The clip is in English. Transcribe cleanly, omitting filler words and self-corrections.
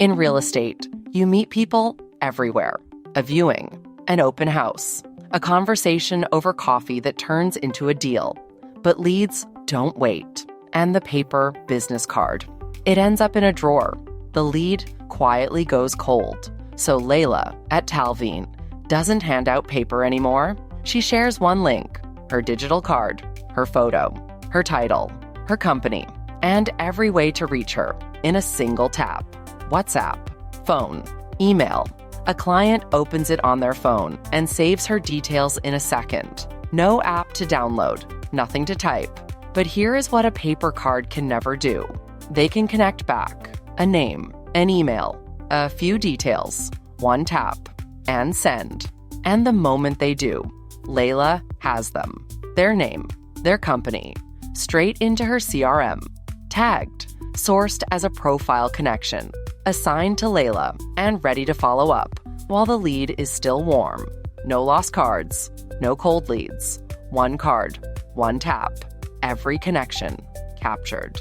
In real estate, you meet people everywhere. A viewing, an open house, a conversation over coffee that turns into a deal. But leads don't wait. And the paper business card. It ends up in a drawer. The lead quietly goes cold. So Layla at Talveen doesn't hand out paper anymore. She shares one link, her digital card, her photo, her title, her company, and every way to reach her in a single tap. WhatsApp, phone, email. A client opens it on their phone and saves her details in a second. No app to download, nothing to type. But here is what a paper card can never do. They can connect back, a name, an email, a few details, one tap, and send. And the moment they do, Layla has them, their name, their company, straight into her CRM, tagged, sourced as a profile connection, assigned to Layla, and ready to follow up while the lead is still warm. No lost cards, no cold leads. One card, one tap, every connection captured.